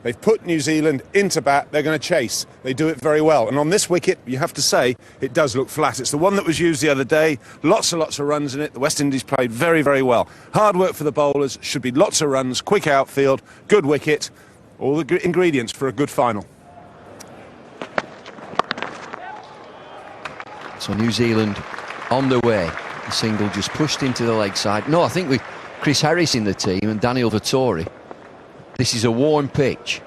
They've put New Zealand into bat. They're going to chase. They do it very well. And on this wicket, you have to say, it does look flat. It's the one that was used the other day. Lots and lots of runs in it. The West Indies played very, very well. Hard work for the bowlers. Should be lots of runs, quick outfield, good wicket. All the ingredients for a good final. So New Zealand on the way. The single just pushed into the leg side. No, I think with Chris Harris in the team and Daniel Vettori, this is a worn pitch.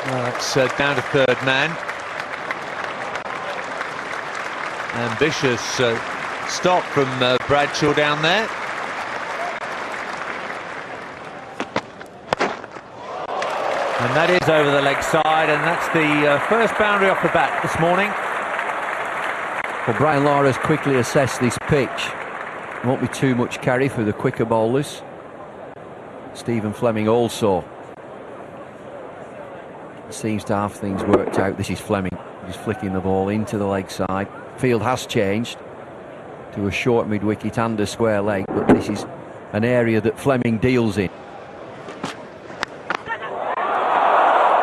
Well, that's down to third man. Ambitious stop from Bradshaw down there. And that is over the leg side, and that's the first boundary off the bat this morning. Well, Brian Lara has quickly assessed this pitch. Won't be too much carry for the quicker bowlers. Stephen Fleming also seems to have things worked out. This is Fleming, he's flicking the ball into the leg side. Field has changed to a short mid-wicket and a square leg, but this is an area that Fleming deals in.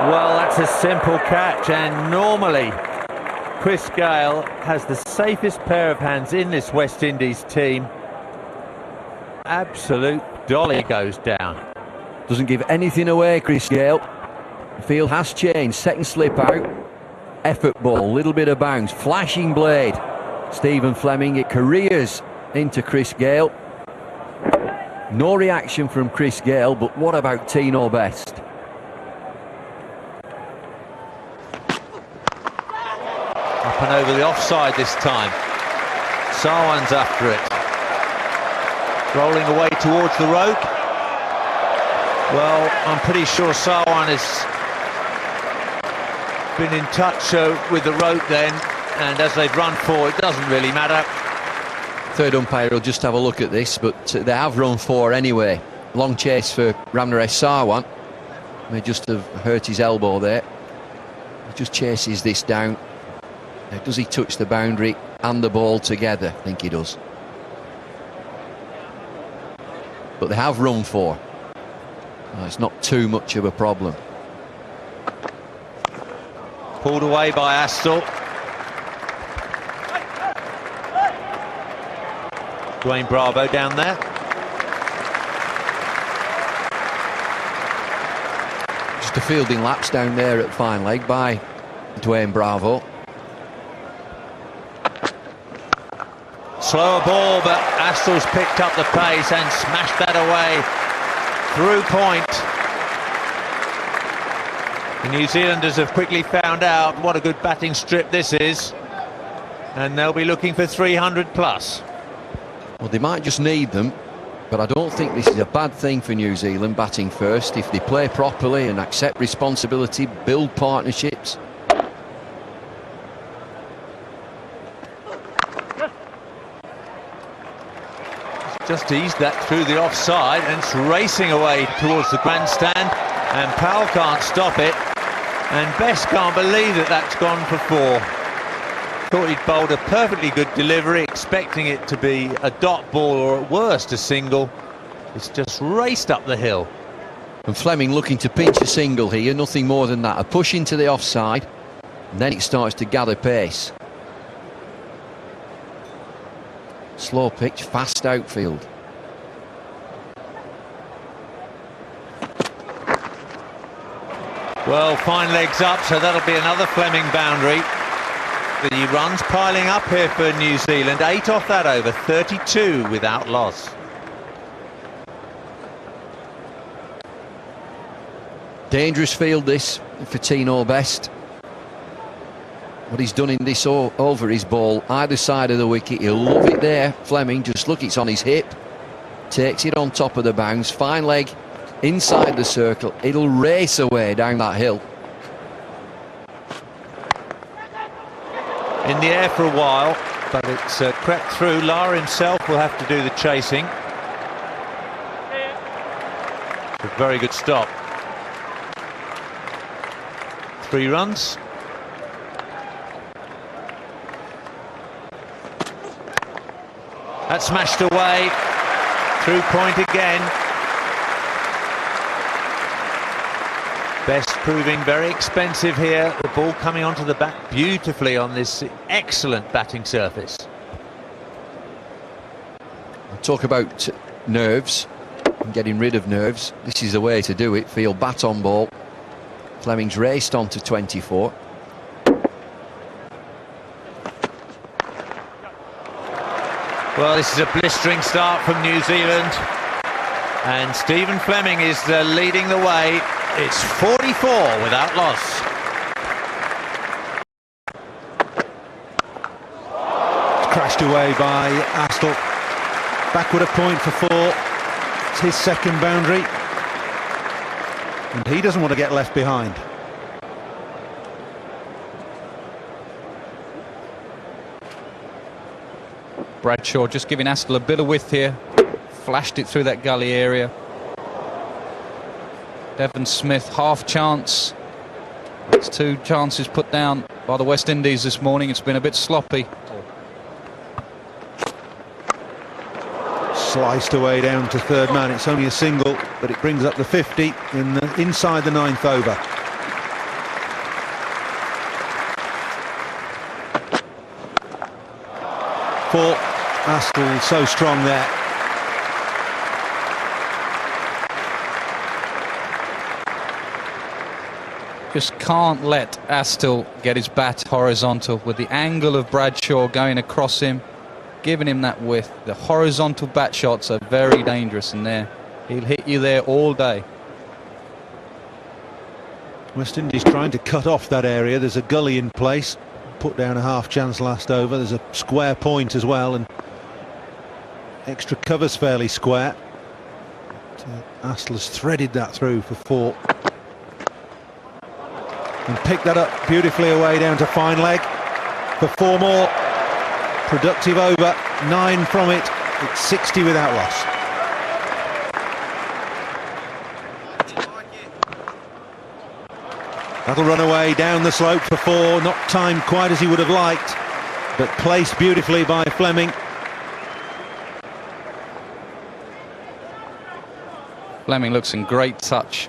Well, that's a simple catch, and normally Chris Gayle has the safest pair of hands in this West Indies team. Absolute dolly goes down. Doesn't give anything away, Chris Gayle. The field has changed. Second slip out. Effort ball, little bit of bounce. Flashing blade. Stephen Fleming, it careers into Chris Gayle. No reaction from Chris Gayle, but what about Tino Best? Up and over the offside this time. Sarwan's after it. Rolling away towards the rope. Well, I'm pretty sure Sarwan has been in touch with the rope then, and as they've run four, it doesn't really matter. Third umpire will just have a look at this, but they have run four anyway. Long chase for Ramnaresh Sarwan. May just have hurt his elbow there. He just chases this down. Does he touch the boundary and the ball together? I think he does. But they have run four. It's not too much of a problem. Pulled away by Astle. Dwayne Bravo down there. Just a fielding lapse down there at fine leg by Dwayne Bravo. Slower ball, but Astle's picked up the pace and smashed that away through point. The New Zealanders have quickly found out what a good batting strip this is, and they'll be looking for 300 plus. Well, they might just need them, but I don't think this is a bad thing for New Zealand batting first. If they play properly and accept responsibility, build partnerships. Just eased that through the offside, and it's racing away towards the grandstand, and Powell can't stop it, and Best can't believe that that's gone for four. Thought he'd bowled a perfectly good delivery, expecting it to be a dot ball or at worst a single. It's just raced up the hill. And Fleming looking to pinch a single here, nothing more than that. A push into the offside, and then it starts to gather pace. Slow pitch, fast outfield. Well, fine legs up, so that'll be another Fleming boundary. The runs piling up here for New Zealand. 8 off that over, 32 without loss. Dangerous field this for Tino Best. What he's done in this over his ball, either side of the wicket, he'll love it there. Fleming, just look, it's on his hip. Takes it on top of the bounce, fine leg inside the circle. It'll race away down that hill. In the air for a while, but it's crept through. Lara himself will have to do the chasing. It's a very good stop. 3 runs. That smashed away, through point again. Best proving very expensive here. The ball coming onto the bat beautifully on this excellent batting surface. Talk about nerves and getting rid of nerves. This is the way to do it. Field bat on ball. Fleming's raced on to 24. Well, this is a blistering start from New Zealand, and Stephen Fleming is leading the way. It's 44 without loss. Crashed away by Astle. Backward a point for 4. It's his second boundary, and he doesn't want to get left behind. Bradshaw just giving Astle a bit of width here. Flashed it through that gully area. Devon Smith, half chance. That's 2 chances put down by the West Indies this morning. It's been a bit sloppy. Sliced away down to third man. It's only a single, but it brings up the 50 inside the 9th over. For Astle, so strong there. Just can't let Astle get his bat horizontal with the angle of Bradshaw going across him, giving him that width. The horizontal bat shots are very dangerous in there. He'll hit you there all day. West Indies trying to cut off that area. There's a gully in place. Put down a half chance last over. There's a square point as well, and extra cover's fairly square. Astle has threaded that through for 4. And picked that up beautifully away down to fine leg for 4 more. Productive over, 9 from it. It's 60 without loss. That'll run away down the slope for 4. Not timed quite as he would have liked, but placed beautifully by Fleming. Fleming looks in great touch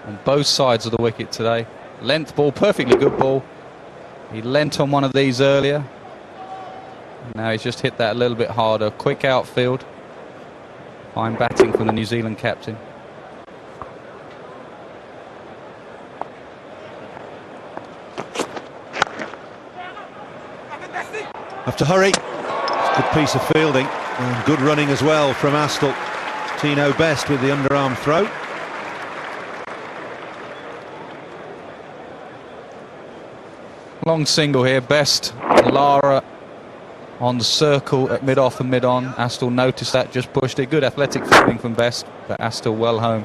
on both sides of the wicket today. Length ball, perfectly good ball. He lent on one of these earlier. Now he's just hit that a little bit harder. Quick outfield. Fine batting from the New Zealand captain. Have to hurry. It's a good piece of fielding and good running as well from Astle. Tino Best with the underarm throw. Long single here. Best and Lara on the circle at mid-off and mid-on. Astle noticed that, just pushed it. Good athletic fielding from Best, but Astle well home.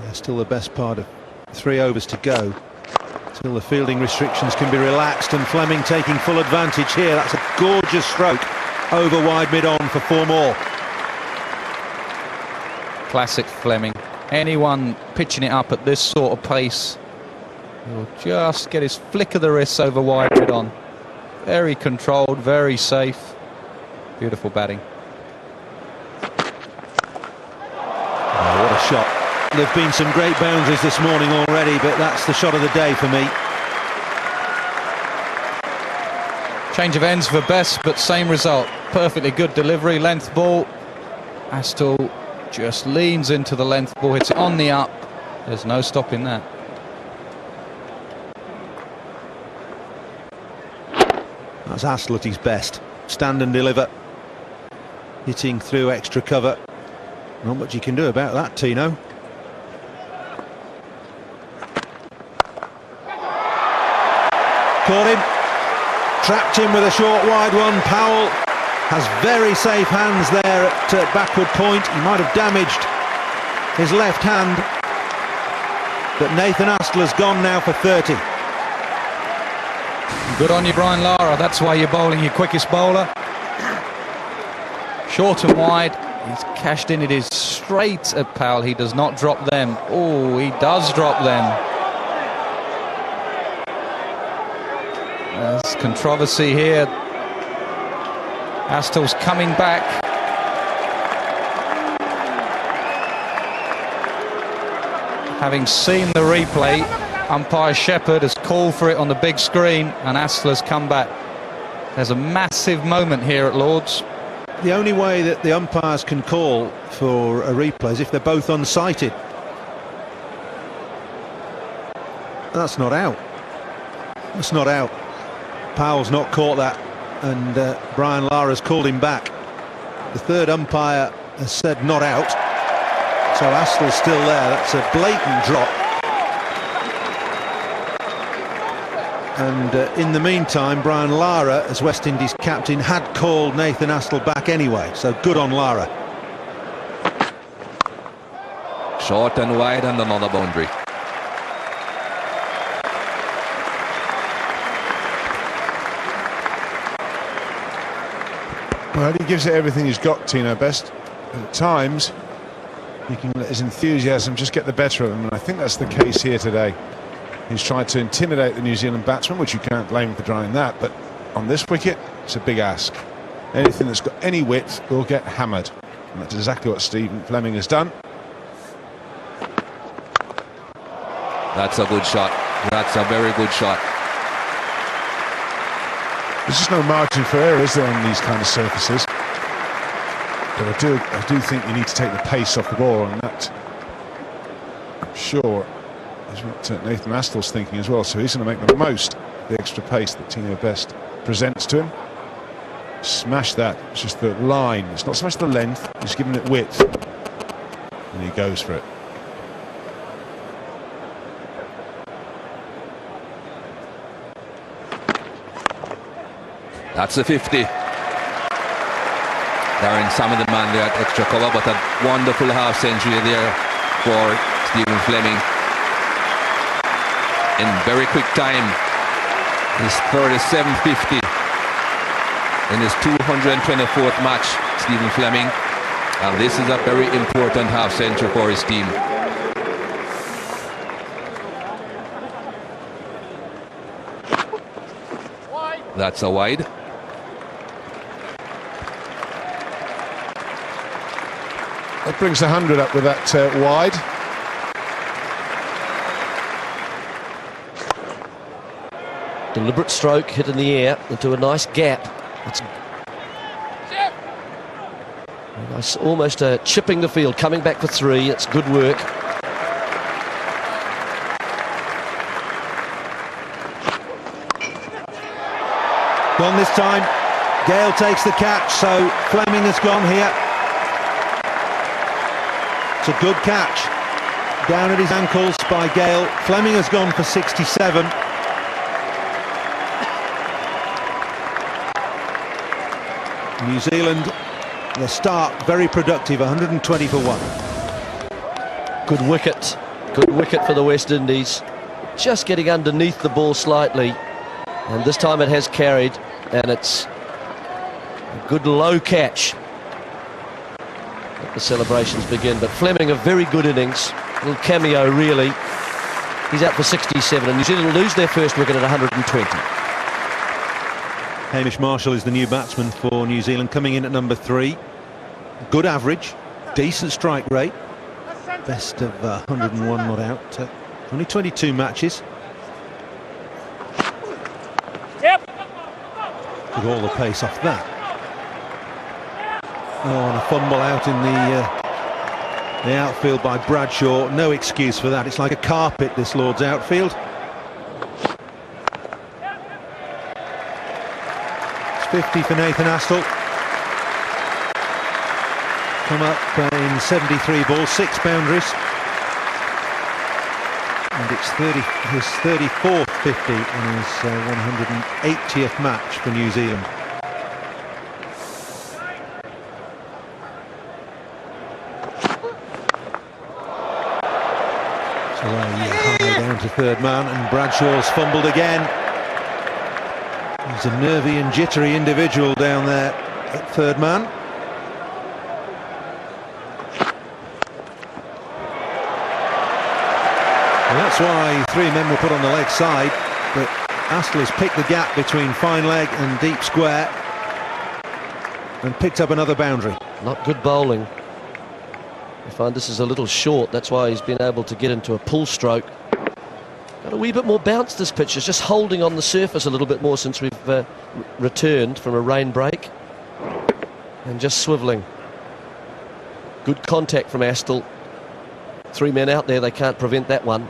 Yeah, still the best part of 3 overs to go. Till the fielding restrictions can be relaxed, and Fleming taking full advantage here. That's a gorgeous stroke over wide mid-on for 4 more. Classic Fleming. Anyone pitching it up at this sort of pace, he'll just get his flick of the wrists over wide mid-on. Very controlled, very safe. Beautiful batting. Oh, what a shot. There have been some great boundaries this morning already, but that's the shot of the day for me. Change of ends for Best, but same result. Perfectly good delivery, length ball. Astle just leans into the length ball, hits it on the up. There's no stopping that. That's Astle at his best. Stand and deliver. Hitting through extra cover. Not much you can do about that, Tino. Caught him. Trapped him with a short wide one. Powell has very safe hands there at backward point. He might have damaged his left hand, but Nathan Astle has gone now for 30. Good on you, Brian Lara. That's why you're bowling your quickest bowler. Short and wide. He's cashed in. It is straight at Powell. He does not drop them. Oh, he does drop them. There's controversy here. Astle's coming back. Having seen the replay, umpire Shepherd has called for it on the big screen, and Astle has come back. There's a massive moment here at Lord's. The only way that the umpires can call for a replay is if they're both unsighted. That's not out. That's not out. Powell's not caught that, and Brian Lara's called him back. The third umpire has said not out, so Astle's still there. That's a blatant drop. And in the meantime, Brian Lara, as West Indies captain, had called Nathan Astle back anyway, so good on Lara. Short and wide and another boundary. Well, he gives it everything he's got, Tino Best. At times, he can let his enthusiasm just get the better of him, and I think that's the case here today. He's tried to intimidate the New Zealand batsman, which you can't blame him for trying that, but on this wicket, it's a big ask. Anything that's got any width will get hammered, and that's exactly what Stephen Fleming has done. That's a good shot. That's a very good shot. There's just no margin for error, is there, on these kind of surfaces? But I do think you need to take the pace off the ball, and that, I'm sure, is what Nathan Astle's thinking as well. So he's going to make the most of the extra pace that Tino Best presents to him. Smash that. It's just the line. It's not so much the length, he's giving it width. And he goes for it. That's a 50. Darren Salmon, the man there at extra cover, but a wonderful half century there for Stephen Fleming. In very quick time, his 37.50 in his 224th match, Stephen Fleming. And this is a very important half century for his team. That's a wide. That brings 100 up with that wide. Deliberate stroke hit in the air into a nice gap. It's nice, almost chipping the field, coming back for three. It's good work. Gone this time. Gale takes the catch, so Fleming has gone here. It's a good catch. Down at his ankles by Gale. Fleming has gone for 67. New Zealand, the start very productive, 120 for 1. Good wicket for the West Indies. Just getting underneath the ball slightly, and this time it has carried, and it's a good low catch. Let the celebrations begin, but Fleming, a very good innings, a little cameo really. He's out for 67, and New Zealand will lose their first wicket at 120. Hamish Marshall is the new batsman for New Zealand, coming in at number 3. Good average, decent strike rate, best of 101 not out. Only 22 matches. Yep. With all the pace off that. Oh, and a fumble out in the outfield by Bradshaw. No excuse for that. It's like a carpet, this Lord's outfield. It's 50 for Nathan Astle. Come up in 73 balls, 6 boundaries. And it's his 34th 50 in his 180th match for New Zealand. So high down to third man, and Bradshaw's fumbled again. He's a nervy and jittery individual down there at third man. And that's why 3 men were put on the leg side, but Astle has picked the gap between fine leg and deep square. and picked up another boundary. Not good bowling. I find this is a little short. That's why he's been able to get into a pull stroke. Got a wee bit more bounce this pitch. It's just holding on the surface a little bit more since we've returned from a rain break. And just swivelling. Good contact from Astle. 3 men out there, they can't prevent that one.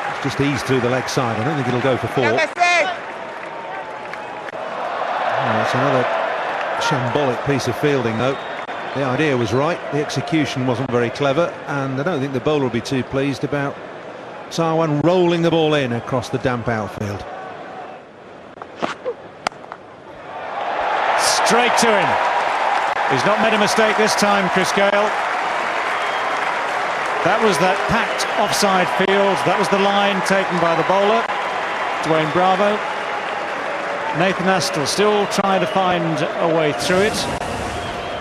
It's just eased through the leg side. I don't think it'll go for 4. That's another shambolic piece of fielding, though. The idea was right, the execution wasn't very clever, and I don't think the bowler will be too pleased about Sarwan rolling the ball in across the damp outfield. Straight to him. He's not made a mistake this time, Chris Gale. That was that packed offside field. That was the line taken by the bowler, Dwayne Bravo. Nathan Astle still trying to find a way through it.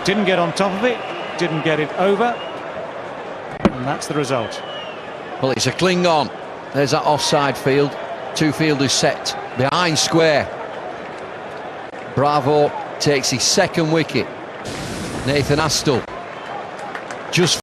Didn't get on top of it, didn't get it over, and that's the result. Well, it's a cling on. There's that offside field. 2 fielders set behind square. Bravo takes his 2nd wicket. Nathan Astle just